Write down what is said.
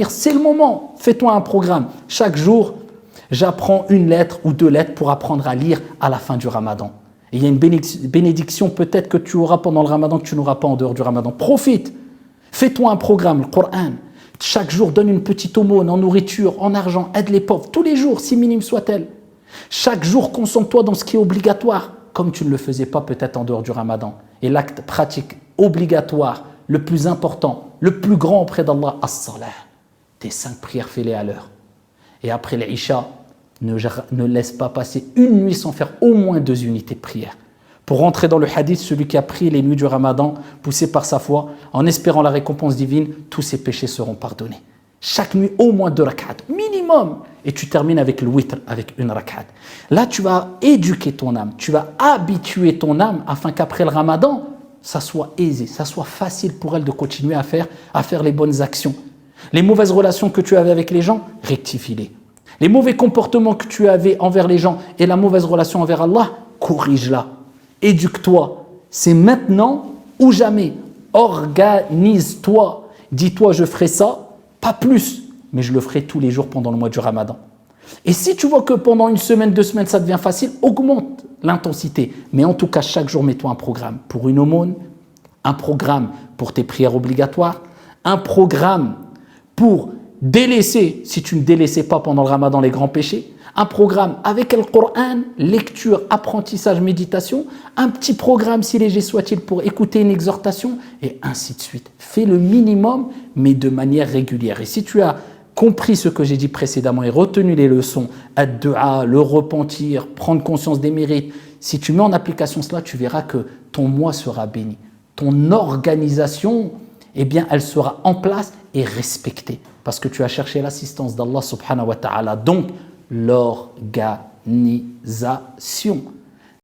C'est le moment. Fais-toi un programme. Chaque jour, j'apprends une lettre ou deux lettres pour apprendre à lire à la fin du Ramadan. Et il y a une bénédiction peut-être que tu auras pendant le Ramadan que tu n'auras pas en dehors du Ramadan. Profite. Fais-toi un programme, le Coran. Chaque jour, donne une petite aumône en nourriture, en argent, aide les pauvres. Tous les jours, si minime soit-elle. Chaque jour, concentre-toi dans ce qui est obligatoire, comme tu ne le faisais pas peut-être en dehors du Ramadan. Et l'acte pratique obligatoire, le plus important, le plus grand auprès d'Allah, as-salah. Tes 5 prières, fais-les à l'heure. Et après l'Isha, ne laisse pas passer une nuit sans faire au moins 2 unités de prière. Pour rentrer dans le hadith, celui qui a pris les nuits du Ramadan, poussé par sa foi, en espérant la récompense divine, tous ses péchés seront pardonnés. Chaque nuit, au moins 2 rak'at, minimum. Et tu termines avec le witr, avec une rak'at. Là, tu vas éduquer ton âme, tu vas habituer ton âme afin qu'après le Ramadan, ça soit aisé, ça soit facile pour elle de continuer à faire les bonnes actions. Les mauvaises relations que tu avais avec les gens, rectifie-les. Les mauvais comportements que tu avais envers les gens et la mauvaise relation envers Allah, corrige-la. Éduque-toi. C'est maintenant ou jamais. Organise-toi. Dis-toi, je ferai ça, pas plus, mais je le ferai tous les jours pendant le mois du Ramadan. Et si tu vois que pendant 1 semaine, 2 semaines, ça devient facile, augmente l'intensité. Mais en tout cas, chaque jour, mets-toi un programme pour une aumône, un programme pour tes prières obligatoires, un programme pour délaisser, si tu ne délaissais pas pendant le Ramadan les grands péchés, un programme avec le Coran, lecture, apprentissage, méditation, un petit programme, si léger soit-il, pour écouter une exhortation, et ainsi de suite. Fais le minimum, mais de manière régulière. Et si tu as compris ce que j'ai dit précédemment et retenu les leçons, ad-du'a, le repentir, prendre conscience des mérites, si tu mets en application cela, tu verras que ton mois sera béni. Ton organisation, eh bien, elle sera en place et respectée. Parce que tu as cherché l'assistance d'Allah subhanahu wa ta'ala. Donc, l'organisation.